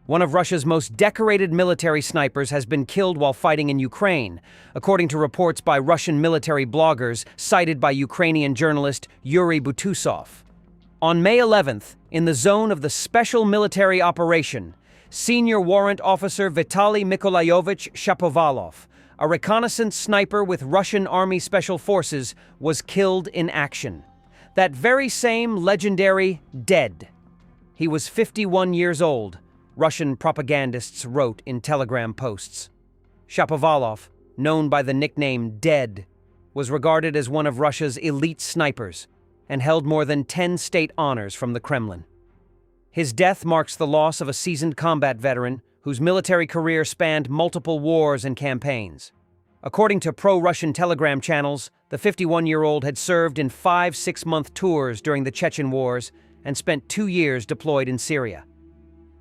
One of Russia's most decorated military snipers has been killed while fighting in Ukraine, according to reports by Russian military bloggers cited by Ukrainian journalist Yuri Butusov. On May 11th, in the zone of the Special Military Operation, Senior Warrant Officer Vitaly Mykolayovich Shapovalov, a reconnaissance sniper with Russian Army Special Forces, was killed in action. That very same legendary dead. He was 51 years old, Russian propagandists wrote in telegram posts. Shapovalov, known by the nickname Dead, was regarded as one of Russia's elite snipers and held more than 10 state honors from the Kremlin. His death marks the loss of a seasoned combat veteran whose military career spanned multiple wars and campaigns. According to pro-Russian telegram channels, the 51-year-old had served in 5 6-month tours during the Chechen wars and spent 2 years deployed in Syria.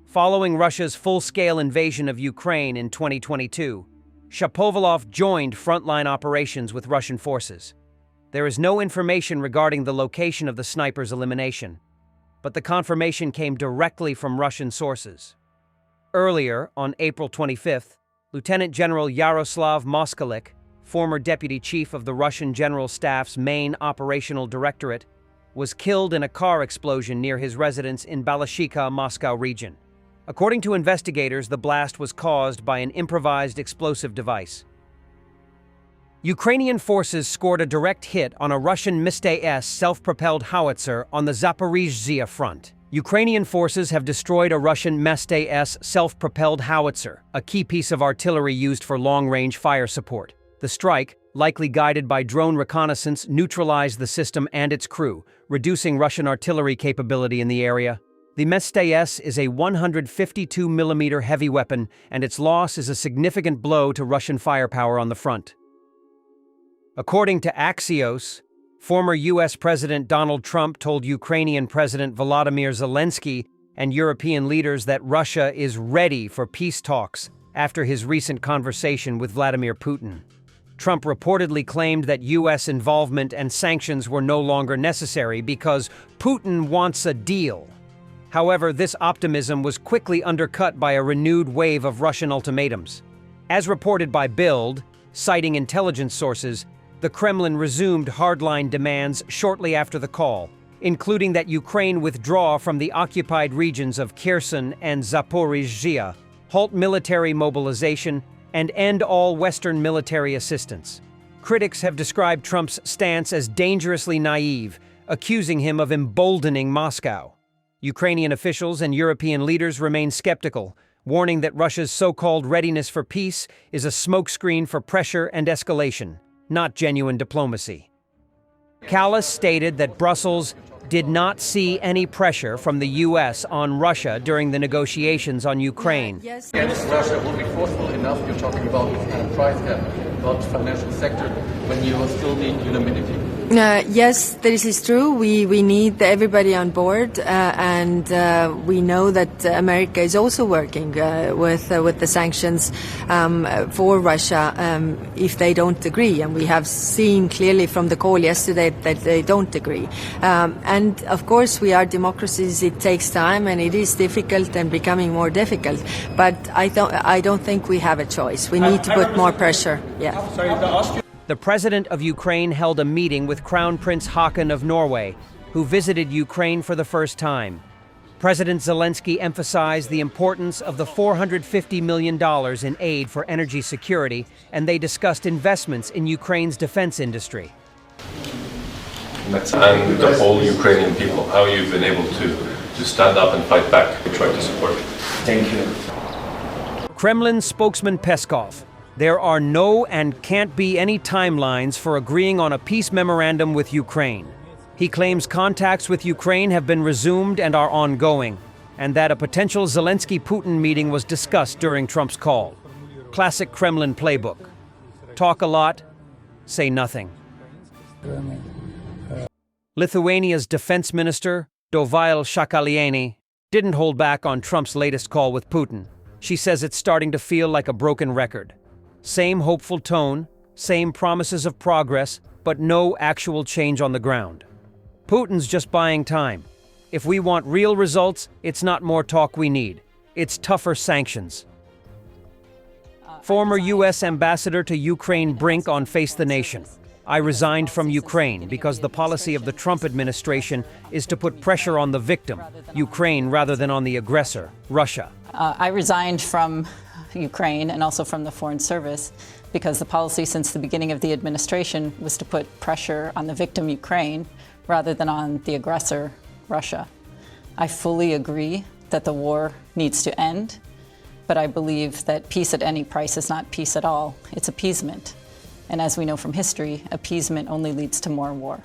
Following Russia's full-scale invasion of Ukraine in 2022, Shapovalov joined frontline operations with Russian forces. There is no information regarding the location of the sniper's elimination, but the confirmation came directly from Russian sources. Earlier, on April 25th, Lieutenant General Yaroslav Moskalik, former deputy chief of the Russian General Staff's main operational directorate, was killed in a car explosion near his residence in Balashikha, Moscow region. According to investigators, the blast was caused by an improvised explosive device. Ukrainian forces scored a direct hit on a Russian Pantsir-S self-propelled howitzer on the Zaporizhzhia front. Ukrainian forces have destroyed a Russian Pantsir-S self-propelled howitzer, a key piece of artillery used for long-range fire support. The strike, likely guided by drone reconnaissance, neutralized the system and its crew, reducing Russian artillery capability in the area. The Pantsir-S is a 152mm heavy weapon, and its loss is a significant blow to Russian firepower on the front. According to Axios, former U.S. President Donald Trump told Ukrainian President Volodymyr Zelensky and European leaders that Russia is ready for peace talks after his recent conversation with Vladimir Putin. Trump reportedly claimed that U.S. involvement and sanctions were no longer necessary because Putin wants a deal. However, this optimism was quickly undercut by a renewed wave of Russian ultimatums. As reported by Bild, citing intelligence sources, the Kremlin resumed hardline demands shortly after the call, including that Ukraine withdraw from the occupied regions of Kherson and Zaporizhzhia, halt military mobilization, and end all Western military assistance. Critics have described Trump's stance as dangerously naive, accusing him of emboldening Moscow. Ukrainian officials and European leaders remain skeptical, warning that Russia's so-called readiness for peace is a smokescreen for pressure and escalation, not genuine diplomacy. Callas stated that Brussels did not see any pressure from the U.S. on Russia during the negotiations on Ukraine. Yes, Russia will be forceful enough. You're talking about price cap, about financial sector, when you still need unanimity. Yes, this is true. We need everybody on board, and we know that America is also working with the sanctions for Russia if they don't agree. And we have seen clearly from the call yesterday that they don't agree. And of course, we are democracies. It takes time, and it is difficult and becoming more difficult. But I don't think we have a choice. We need to put more pressure. Yeah. The president of Ukraine held a meeting with Crown Prince Haakon of Norway, who visited Ukraine for the first time. President Zelensky emphasized the importance of the $450 million in aid for energy security, and they discussed investments in Ukraine's defense industry. And the whole Ukrainian people, how you've been able to stand up and fight back and try to support it. Thank you. Kremlin spokesman Peskov: there are no and can't be any timelines for agreeing on a peace memorandum with Ukraine. He claims contacts with Ukraine have been resumed and are ongoing, and that a potential Zelensky-Putin meeting was discussed during Trump's call. Classic Kremlin playbook. Talk a lot, say nothing. Lithuania's defense minister, Dovaile Šakalienė, didn't hold back on Trump's latest call with Putin. She says it's starting to feel like a broken record. Same hopeful tone, same promises of progress, but no actual change on the ground. Putin's just buying time. If we want real results, it's not more talk we need. It's tougher sanctions. Former U.S. Ambassador to Ukraine Brink on Face the Nation. I resigned from Ukraine because the policy of the Trump administration is to put pressure on the victim, Ukraine, rather than on the aggressor, Russia. I resigned from Ukraine and also from the Foreign Service because the policy since the beginning of the administration was to put pressure on the victim, Ukraine, rather than on the aggressor, Russia. I fully agree that the war needs to end, but I believe that peace at any price is not peace at all. It's appeasement. And as we know from history, appeasement only leads to more war.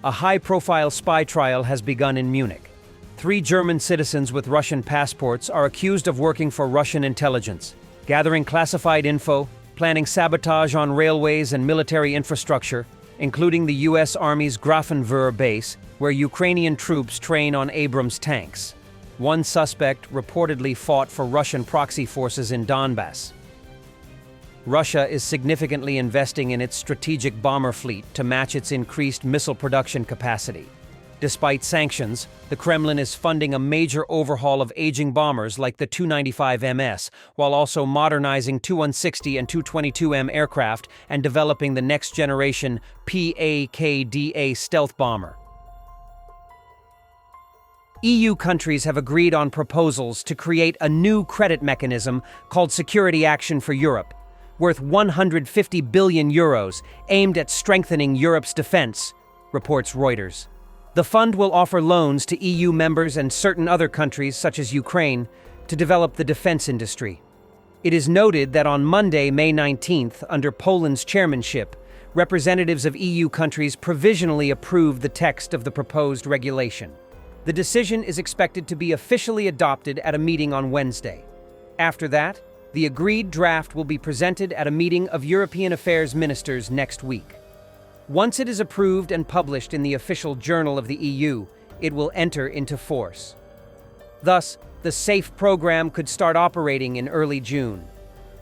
A high-profile spy trial has begun in Munich. 3 German citizens with Russian passports are accused of working for Russian intelligence, gathering classified info, planning sabotage on railways and military infrastructure, including the U.S. Army's Grafenwöhr base, where Ukrainian troops train on Abrams tanks. One suspect reportedly fought for Russian proxy forces in Donbass. Russia is significantly investing in its strategic bomber fleet to match its increased missile production capacity. Despite sanctions, the Kremlin is funding a major overhaul of aging bombers like the Tu-95MS, while also modernizing Tu-160 and Tu-22M aircraft and developing the next-generation PAKDA stealth bomber. EU countries have agreed on proposals to create a new credit mechanism called Security Action for Europe, worth €150 billion, aimed at strengthening Europe's defense, reports Reuters. The fund will offer loans to EU members and certain other countries, such as Ukraine, to develop the defense industry. It is noted that on Monday, May 19th, under Poland's chairmanship, representatives of EU countries provisionally approved the text of the proposed regulation. The decision is expected to be officially adopted at a meeting on Wednesday. After that, the agreed draft will be presented at a meeting of European Affairs ministers next week. Once it is approved and published in the official journal of the EU, it will enter into force. Thus, the SAFE program could start operating in early June.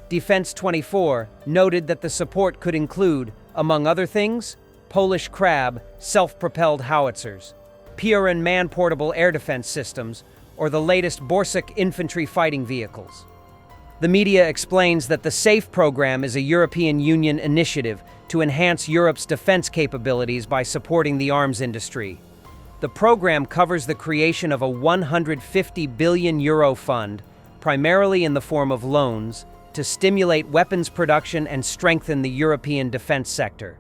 Defense 24 noted that the support could include, among other things, Polish Crab self-propelled howitzers, Piorun man-portable air defense systems, or the latest Borsuk infantry fighting vehicles. The media explains that the SAFE program is a European Union initiative to enhance Europe's defense capabilities by supporting the arms industry. The program covers the creation of a €150 billion fund, primarily in the form of loans, to stimulate weapons production and strengthen the European defense sector.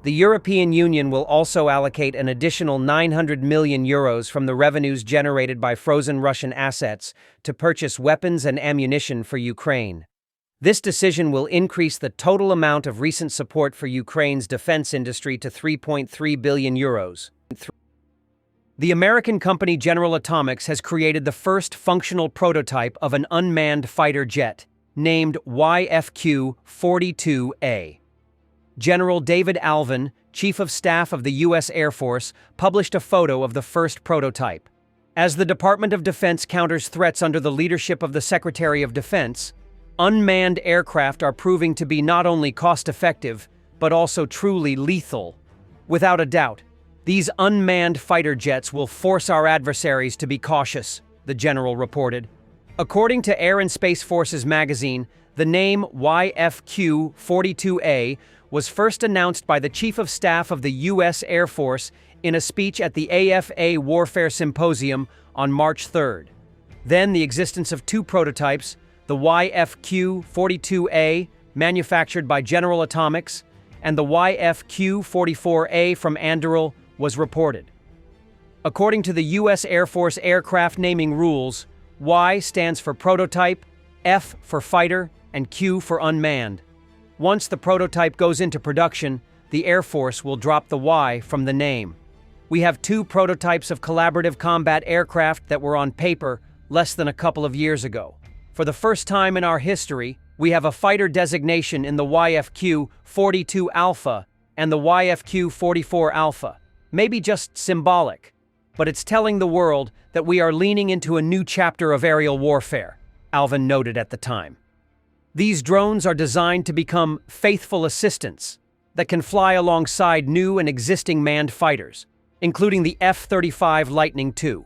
The European Union will also allocate an additional €900 million from the revenues generated by frozen Russian assets to purchase weapons and ammunition for Ukraine. This decision will increase the total amount of recent support for Ukraine's defense industry to €3.3 billion. The American company General Atomics has created the first functional prototype of an unmanned fighter jet, named YFQ-42A. General David Alvin, Chief of Staff of the U.S. Air Force, published a photo of the first prototype. As the Department of Defense counters threats under the leadership of the Secretary of Defense, unmanned aircraft are proving to be not only cost-effective, but also truly lethal. Without a doubt, these unmanned fighter jets will force our adversaries to be cautious, the general reported. According to Air and Space Forces magazine, the name YFQ-42A was first announced by the Chief of Staff of the U.S. Air Force in a speech at the AFA Warfare Symposium on March 3rd. Then the existence of 2 prototypes, the YFQ-42A, manufactured by General Atomics, and the YFQ-44A from Anduril, was reported. According to the U.S. Air Force aircraft naming rules, Y stands for prototype, F for fighter, and Q for unmanned. Once the prototype goes into production, the Air Force will drop the Y from the name. We have 2 prototypes of collaborative combat aircraft that were on paper less than a couple of years ago. For the first time in our history, we have a fighter designation in the YFQ-42 Alpha and the YFQ-44 Alpha. Maybe just symbolic, but it's telling the world that we are leaning into a new chapter of aerial warfare, Alvin noted at the time. These drones are designed to become faithful assistants that can fly alongside new and existing manned fighters, including the F-35 Lightning II.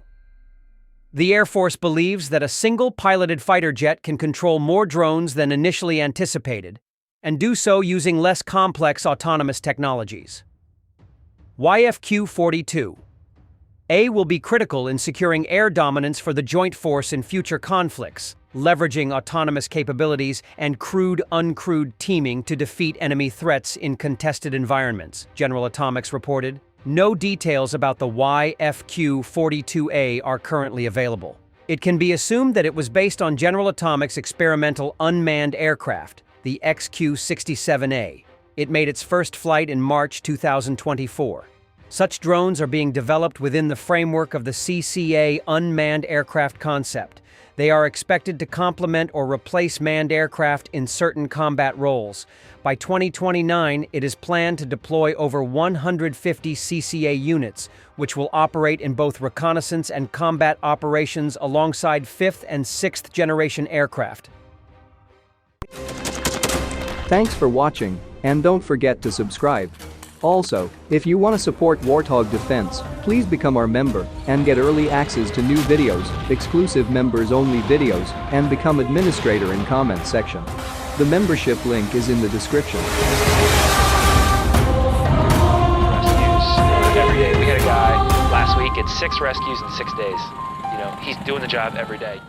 The Air Force believes that a single piloted fighter jet can control more drones than initially anticipated, and do so using less complex autonomous technologies. YFQ-42. A will be critical in securing air dominance for the joint force in future conflicts, leveraging autonomous capabilities and crewed-uncrewed teaming to defeat enemy threats in contested environments, General Atomics reported. No details about the YFQ-42A are currently available. It can be assumed that it was based on General Atomics' experimental unmanned aircraft, the XQ-67A. It made its first flight in March 2024. Such drones are being developed within the framework of the CCA unmanned aircraft concept. They are expected to complement or replace manned aircraft in certain combat roles. By 2029, it is planned to deploy over 150 CCA units, which will operate in both reconnaissance and combat operations alongside 5th and 6th generation aircraft. Thanks for watching, and don't forget to subscribe. Also, if you want to support Warthog Defense, please become our member and get early access to new videos, exclusive members-only videos, and become administrator in comment section. The membership link is in the description. Rescues every day. We had a guy last week at 6 rescues in 6 days. You know, he's doing the job every day.